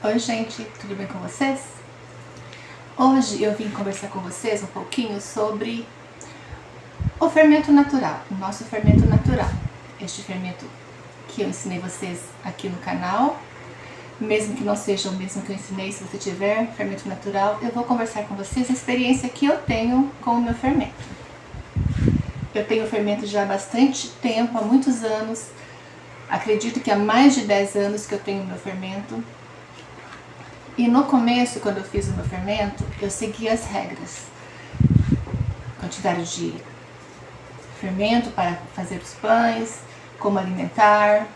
Oi gente, tudo bem com vocês? Hoje eu vim conversar com vocês um pouquinho sobre o fermento natural, o nosso fermento natural. Este fermento que eu ensinei vocês aqui no canal, mesmo que não seja o mesmo que eu ensinei, se você tiver fermento natural, eu vou conversar com vocês a experiência que eu tenho com o meu fermento. Eu tenho fermento já há bastante tempo, há muitos anos, acredito que há mais de 10 anos que eu tenho o meu fermento. E no começo, quando eu fiz o meu fermento, eu segui as regras. Quantidade de fermento para fazer os pães, como alimentar.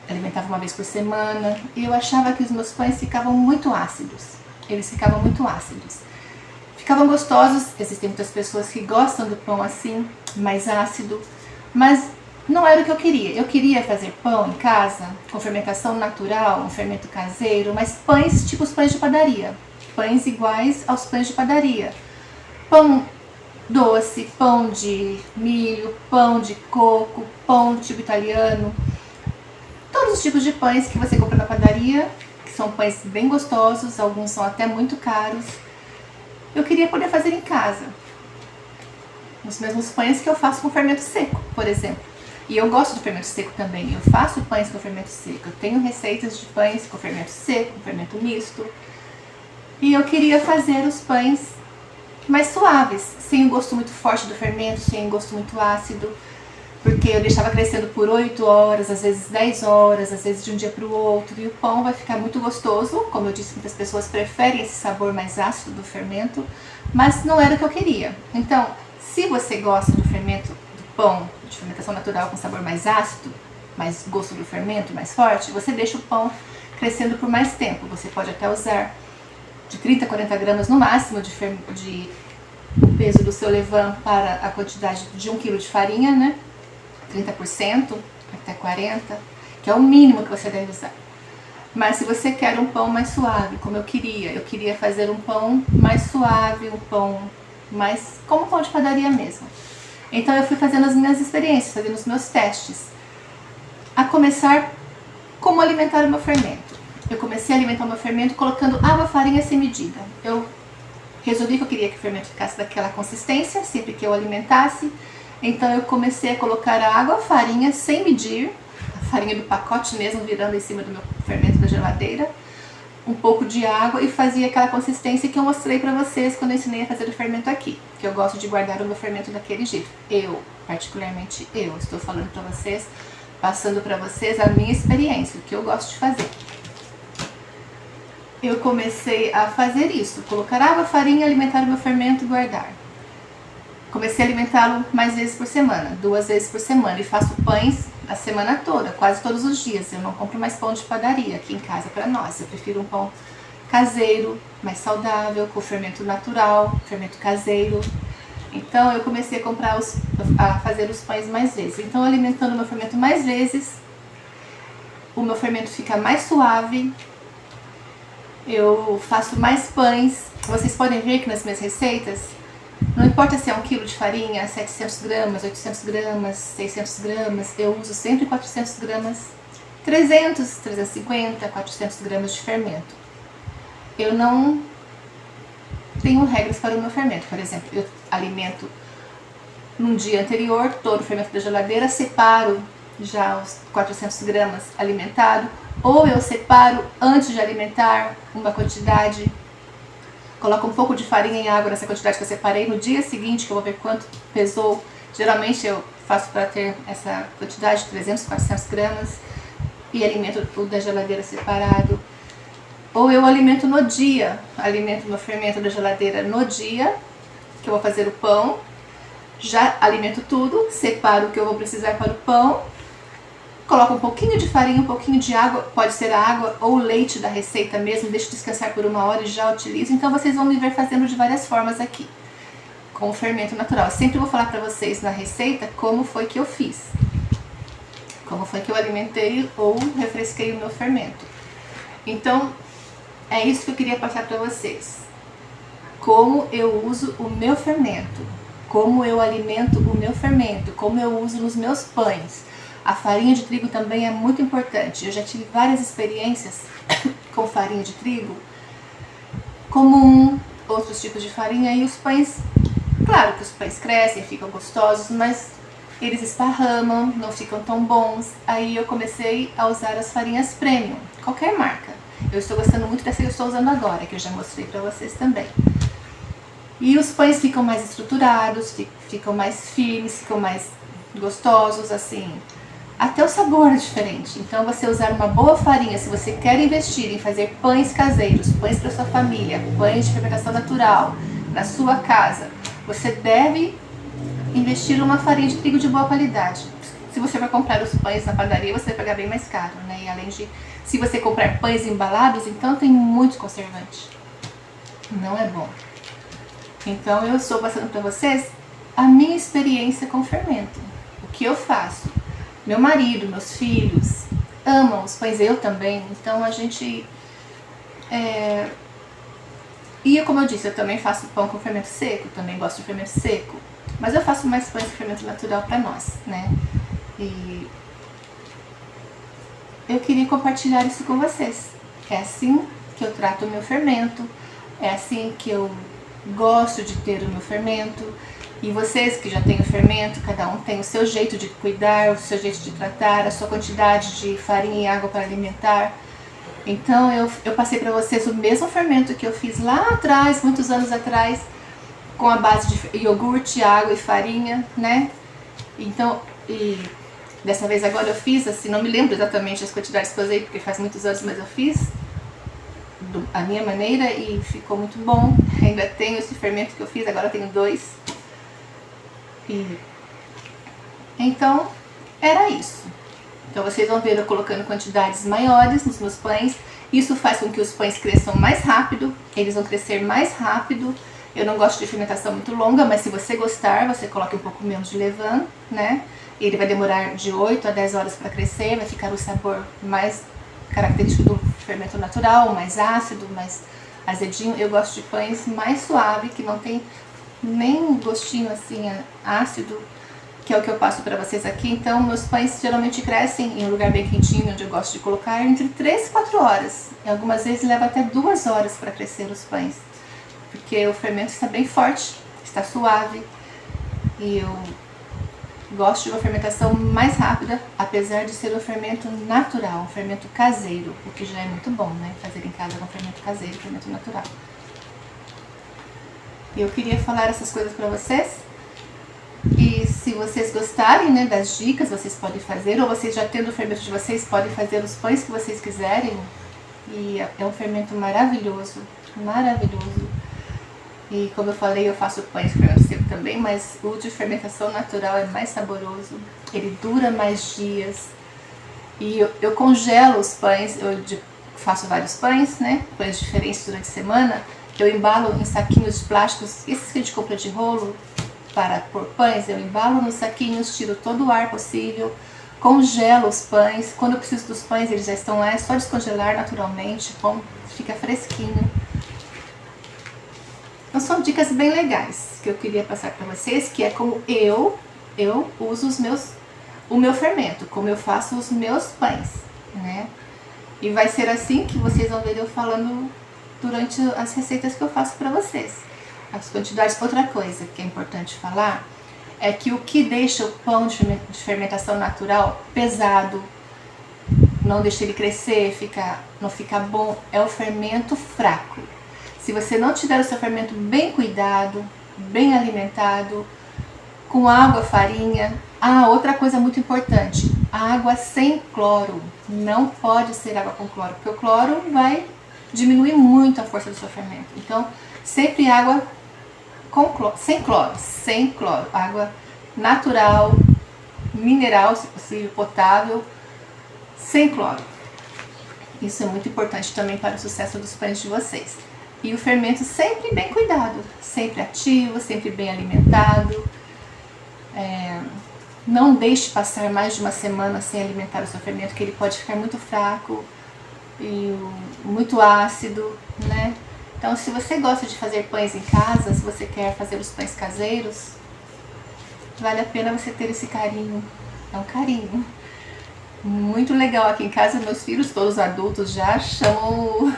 Alimentava uma vez por semana. E eu achava que os meus pães ficavam muito ácidos. Eles ficavam muito ácidos. Ficavam gostosos. Existem muitas pessoas que gostam do pão assim, mais ácido. Mas não era o que eu queria. Eu queria fazer pão em casa, com fermentação natural, um fermento caseiro, mas pães tipo os pães de padaria. Pães iguais aos pães de padaria. Pão doce, pão de milho, pão de coco, pão tipo italiano. Todos os tipos de pães que você compra na padaria, que são pães bem gostosos, alguns são até muito caros. Eu queria poder fazer em casa. Os mesmos pães que eu faço com fermento seco, por exemplo. E eu gosto do fermento seco também, eu faço pães com fermento seco, eu tenho receitas de pães com fermento seco, com fermento misto. E eu queria fazer os pães mais suaves, sem um gosto muito forte do fermento, sem um gosto muito ácido, porque eu deixava crescendo por 8 horas, às vezes 10 horas, às vezes de um dia para o outro, e o pão vai ficar muito gostoso. Como eu disse, muitas pessoas preferem esse sabor mais ácido do fermento, mas não era o que eu queria. Então, se você gosta do fermento pão de fermentação natural com sabor mais ácido, mais gosto do fermento mais forte, você deixa o pão crescendo por mais tempo. Você pode até usar de 30 a 40 gramas no máximo de peso do seu levain para a quantidade de 1 kg de farinha, né? 30% até 40%, que é o mínimo que você deve usar. Mas se você quer um pão mais suave, como eu queria fazer um pão mais suave, um pão mais como pão de padaria mesmo. Então eu fui fazendo as minhas experiências, fazendo os meus testes. A começar, como alimentar o meu fermento. Eu comecei a alimentar o meu fermento colocando água, farinha sem medida. Eu resolvi que eu queria que o fermento ficasse daquela consistência, sempre que eu alimentasse. Então eu comecei a colocar a água, farinha sem medir, a farinha do pacote mesmo, virando em cima do meu fermento da geladeira. Um pouco de água e fazia aquela consistência que eu mostrei pra vocês quando eu ensinei a fazer o fermento aqui. Que eu gosto de guardar o meu fermento daquele jeito. Particularmente eu, estou falando pra vocês, passando pra vocês a minha experiência, o que eu gosto de fazer. Eu comecei a fazer isso, colocar água, farinha, alimentar o meu fermento e guardar. Comecei a alimentá-lo mais vezes por semana, 2 vezes por semana, e faço pães a semana toda, quase todos os dias. Eu não compro mais pão de padaria aqui em casa para nós. Eu prefiro um pão caseiro, mais saudável, com fermento natural, fermento caseiro. Então eu comecei a fazer os pães mais vezes. Então alimentando o meu fermento mais vezes, o meu fermento fica mais suave. Eu faço mais pães. Vocês podem ver que nas minhas receitas, não importa se é 1 kg de farinha, 700 gramas, 800 gramas, 600 gramas, eu uso sempre 400 gramas, 300, 350, 400 gramas de fermento. Eu não tenho regras para o meu fermento. Por exemplo, eu alimento num dia anterior todo o fermento da geladeira, separo já os 400 gramas alimentado, ou eu separo antes de alimentar uma quantidade. Coloco um pouco de farinha em água nessa quantidade que eu separei. No dia seguinte, que eu vou ver quanto pesou, geralmente eu faço para ter essa quantidade de 300, 400 gramas e alimento o da geladeira separado. Ou eu alimento no dia, alimento meu fermento da geladeira no dia que eu vou fazer o pão, já alimento tudo, separo o que eu vou precisar para o pão, coloco um pouquinho de farinha, um pouquinho de água, pode ser a água ou o leite da receita mesmo, deixo descansar por 1 hora e já utilizo. Então vocês vão me ver fazendo de várias formas aqui, com o fermento natural. Eu sempre vou falar pra vocês na receita como foi que eu fiz, como foi que eu alimentei ou refresquei o meu fermento. Então é isso que eu queria passar pra vocês, como eu uso o meu fermento, como eu alimento o meu fermento, como eu uso nos meus pães. A farinha de trigo também é muito importante. Eu já tive várias experiências com farinha de trigo comum, outros tipos de farinha, e os pães, claro que os pães crescem, ficam gostosos, mas eles esparramam, não ficam tão bons. Aí eu comecei a usar as farinhas premium, qualquer marca. Eu estou gostando muito dessa que eu estou usando agora, que eu já mostrei para vocês também. E os pães ficam mais estruturados, ficam mais firmes, ficam mais gostosos, assim. Até o sabor é diferente. Então você usar uma boa farinha, se você quer investir em fazer pães caseiros, pães para sua família, pães de fermentação natural, na sua casa, você deve investir numa farinha de trigo de boa qualidade. Se você for comprar os pães na padaria, você vai pagar bem mais caro, né? E além de, se você comprar pães embalados, então tem muito conservante. Não é bom. Então eu estou passando para vocês a minha experiência com fermento. O que eu faço? Meu marido, meus filhos amam os pães, eu também. Então a gente... E como eu disse, eu também faço pão com fermento seco, também gosto de fermento seco. Mas eu faço mais pães com fermento natural para nós, né? E eu queria compartilhar isso com vocês. É assim que eu trato o meu fermento, é assim que eu gosto de ter o meu fermento. E vocês que já têm o fermento, cada um tem o seu jeito de cuidar, o seu jeito de tratar, a sua quantidade de farinha e água para alimentar. Então eu passei para vocês o mesmo fermento que eu fiz lá atrás, muitos anos atrás, com a base de iogurte, água e farinha, né? Então, e dessa vez agora eu fiz, assim, não me lembro exatamente as quantidades que eu usei, porque faz muitos anos, mas eu fiz a minha maneira e ficou muito bom. Ainda tenho esse fermento que eu fiz, agora eu tenho 2. E então, era isso. Então vocês vão ver eu colocando quantidades maiores nos meus pães. Isso faz com que os pães cresçam mais rápido, eles vão crescer mais rápido. Eu não gosto de fermentação muito longa, mas se você gostar, você coloca um pouco menos de levain, né? Ele vai demorar de 8 a 10 horas para crescer, vai ficar o sabor mais característico do fermento natural, mais ácido, mais azedinho. Eu gosto de pães mais suave, que não tem nem gostinho assim ácido, que é o que eu passo para vocês aqui. Então meus pães geralmente crescem em um lugar bem quentinho, onde eu gosto de colocar entre 3 e 4 horas. E algumas vezes leva até 2 horas para crescer os pães, porque o fermento está bem forte, está suave, e eu gosto de uma fermentação mais rápida, apesar de ser um fermento natural, um fermento caseiro, o que já é muito bom, né? Fazer em casa com fermento caseiro, fermento natural. Eu queria falar essas coisas para vocês. E se vocês gostarem, né, das dicas, vocês podem fazer, ou vocês já tendo o fermento de vocês, podem fazer os pães que vocês quiserem. E é um fermento maravilhoso, maravilhoso. E como eu falei, eu faço pães com fermento seco também, mas o de fermentação natural é mais saboroso, ele dura mais dias. E eu congelo os pães, faço vários pães, né, pães diferentes durante a semana. Eu embalo em saquinhos de plásticos, esses que a gente compra de rolo, para pôr pães, eu embalo nos saquinhos, tiro todo o ar possível, congelo os pães. Quando eu preciso dos pães, eles já estão lá, é só descongelar naturalmente, fica fresquinho. Então são dicas bem legais que eu queria passar para vocês, que é como eu uso o meu fermento, como eu faço os meus pães, né? E vai ser assim que vocês vão ver eu falando durante as receitas que eu faço para vocês. As quantidades. Outra coisa que é importante falar é que o que deixa o pão de fermentação natural pesado, não deixa ele crescer, não fica bom, é o fermento fraco. Se você não tiver o seu fermento bem cuidado, bem alimentado, com água, farinha. Outra coisa muito importante, água sem cloro. Não pode ser água com cloro, porque o cloro vai diminuir muito a força do seu fermento. Então, sempre água com cloro, sem cloro, água natural, mineral, se possível, potável, sem cloro. Isso é muito importante também para o sucesso dos pães de vocês. E o fermento sempre bem cuidado, sempre ativo, sempre bem alimentado. Não deixe passar mais de uma semana sem alimentar o seu fermento, que ele pode ficar muito fraco e muito ácido, né? Então, se você gosta de fazer pães em casa, se você quer fazer os pães caseiros, vale a pena você ter esse carinho. É um carinho muito legal. Aqui em casa, meus filhos, todos adultos, já chamam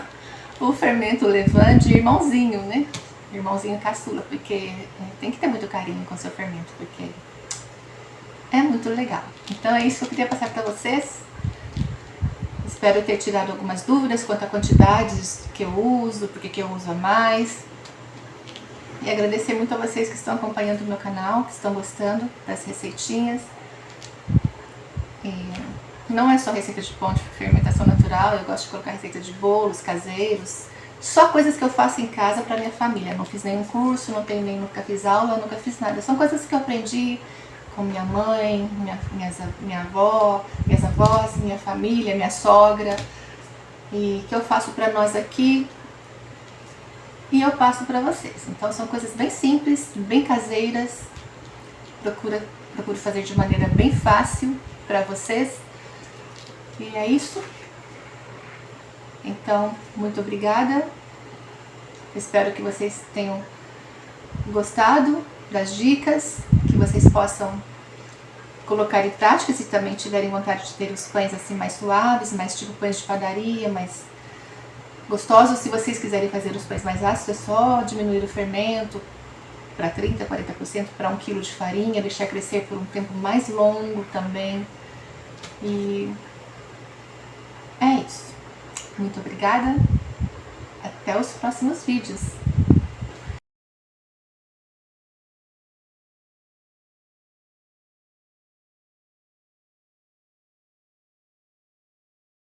o fermento levain de irmãozinho, né? Irmãozinho caçula, porque tem que ter muito carinho com o seu fermento, porque é muito legal. Então é isso que eu queria passar para vocês. Espero ter tirado algumas dúvidas quanto a quantidades que eu uso, porque que eu uso a mais. E agradecer muito a vocês que estão acompanhando o meu canal, que estão gostando das receitinhas. E não é só receita de pão de fermentação natural, eu gosto de colocar receita de bolos caseiros, só coisas que eu faço em casa para minha família. Não fiz nenhum curso, nunca fiz aula, nunca fiz nada. São coisas que eu aprendi com minha mãe, minha avó, minhas avós, minha família, minha sogra, e que eu faço para nós aqui e eu passo para vocês. Então são coisas bem simples, bem caseiras. Procuro fazer de maneira bem fácil para vocês. E é isso. Então, muito obrigada. Espero que vocês tenham gostado das dicas, que vocês possam colocar em prática se também tiverem vontade de ter os pães assim mais suaves, mais tipo pães de padaria, mais gostosos. Se vocês quiserem fazer os pães mais ácidos, é só diminuir o fermento para 30%, 40% para 1 kg de farinha, deixar crescer por um tempo mais longo também. E é isso. Muito obrigada. Até os próximos vídeos.